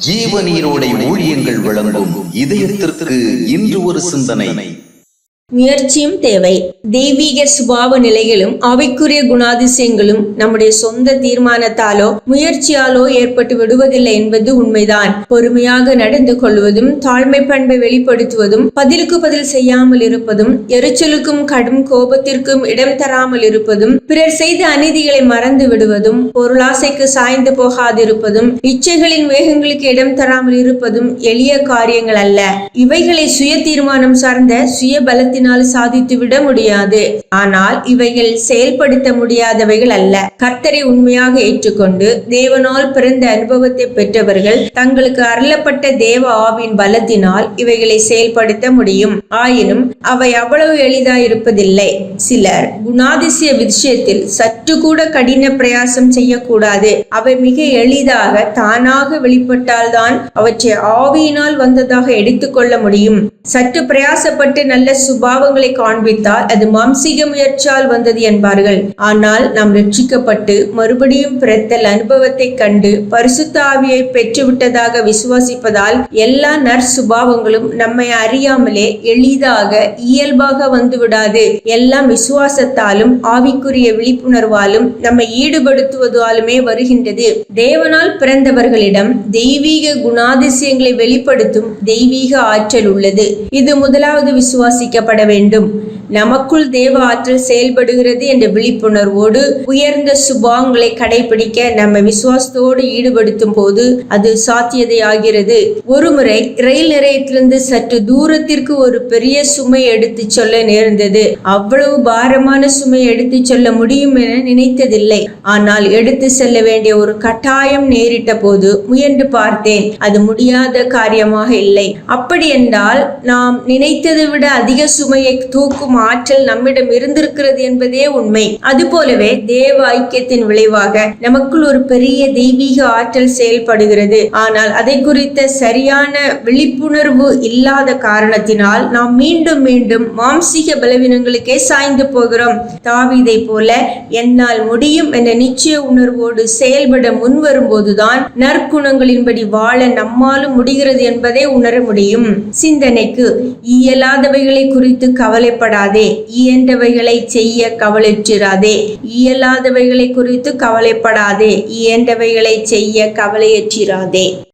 ஜீவநீரோடை ஊழியங்கள் வழங்கும் இதயத்திற்கு இன்று ஒரு சிந்தனை. முயற்சியும் தேவை. தெய்வீக சுபாவ நிலைகளும் ஆவிக்குரிய குணாதிசயங்களும் நம்முடைய சொந்த தீர்மானத்தாலோ முயற்சியாலோ ஏற்பட்டு விடுவதில்லை என்பது உண்மைதான். பொறுமையாக நடந்து கொள்வதும், தாழ்மை பண்பை வெளிப்படுத்துவதும், பதிலுக்கு பதில் செய்யாமல் இருப்பதும், எரிச்சலுக்கும் கடும் கோபத்திற்கும் இடம் தராமல் இருப்பதும், பிறர் செய்த அநீதிகளை மறந்து விடுவதும், பொருளாசைக்கு சாய்ந்து போகாதிருப்பதும், இச்சைகளின் வேகங்களுக்கு இடம் தராமல் இருப்பதும் எளிய காரியங்கள் அல்ல. இவைகளை சுய தீர்மானம் சார்ந்த சுய பலத்தினால் சாதித்து விட முடியாது. ஆனால் இவைகள் செயல்படுத்த முடியாதவைகள் அல்ல. கர்த்தரை உண்மையாக ஏற்றுக்கொண்டு தேவனால் பிறந்த அனுபவத்தை பெற்றவர்கள் தங்களுக்கு அருளப்பட்ட தேவ ஆவியின் பலத்தினால் இவைகளை செயல்படுத்த முடியும். ஆயினும் அவை அவ்வளவு எளிதாயிருப்பதில்லை. சிலர் குணாதிசய விஷயத்தில் சற்று கூட கடின பிரயாசம் செய்யக்கூடாது. அவை மிக எளிதாக தானாக வெளிப்பட்டால்தான் அவற்றை ஆவியினால் வந்ததாக எடுத்துக்கொள்ள முடியும். சற்று பிரயாசப்பட்டு நல்ல சுபாவங்களை காண்பித்தால் அது மாம்சீக முயற்சியால் வந்தது என்பார்கள். ஆனால் நாம் ரட்சிக்கப்பட்டு மறுபடியும் பிறத்தல் அனுபவத்தை கண்டு பரிசுத்த ஆவியை பெற்றுவிட்டதாக விசுவாசிப்பதால் எல்லா நற்சுபாவங்களும் நம்மை அறியாமலே எளிதாக இயல்பாக வந்துவிடாது. எல்லாம் விசுவாசத்தாலும் ஆவிக்குரிய விழிப்புணர்வாலும் நம்மை ஈடுபடுத்துவதாலுமே வருகின்றது. தேவனால் பிறந்தவர்களிடம் தெய்வீக குணாதிசயங்களை வெளிப்படுத்தும் தெய்வீக ஆற்றல் உள்ளது. இது முதலாவது விசுவாசிக்கப்பட வேண்டும். நமக்குள் தேவ ஆற்றல் செயல்படுகிறது என்ற விழிப்புணர்வோடு உயர்ந்த சுபாவங்களை கடைபிடிக்க நம்மை விசுவாசத்தோடு ஈடுபடுத்தும் போது அது சாத்தியதை ஆகிறது. ஒருமுறை ரயில் நிலையத்திலிருந்து சற்று தூரத்திற்கு ஒரு பெரிய சுமை எடுத்து சொல்ல நேர்ந்தது. அவ்வளவு பாரமான சுமை எடுத்து சொல்ல முடியும் என நினைத்ததில்லை. ஆனால் எடுத்து செல்ல வேண்டிய ஒரு கட்டாயம் நேரிட்ட போது முயன்று பார்த்தேன். அது முடியாத காரியமாக இல்லை. அப்படி என்றால் நாம் நினைத்ததை விட அதிக சுமையை தூக்கும் ஆற்றல் நம்மிடம் இருந்திருக்கிறது என்பதே உண்மை. அதுபோலவே தேவ ஐக்கியத்தின் விளைவாக நமக்குள் ஒரு பெரிய தெய்வீக ஆற்றல் செயல்படுகிறது. ஆனால் அதை குறித்த சரியான விழிப்புணர்வு இல்லாத காரணத்தினால் நாம் மீண்டும் மீண்டும் மாம்சீக பலவீனங்களுக்கே சாய்ந்து போகிறோம். தாவீதை போல என்னால் முடியும் என்ற நிச்சய உணர்வோடு செயல்பட முன்வரும் போதுதான் நற்குணங்களின்படி வாழ நம்மாலும் முடிகிறது என்பதை உணர முடியும். சிந்தனைக்கு இயலாதவைகளை குறித்து கவலைப்படாதே, இயன்றவைகளை செய்ய கவலையற்றிராதே. இயலாதவைகளை குறித்து கவலைப்படாதே, இயன்றவைகளை செய்ய கவலையற்றிராதே.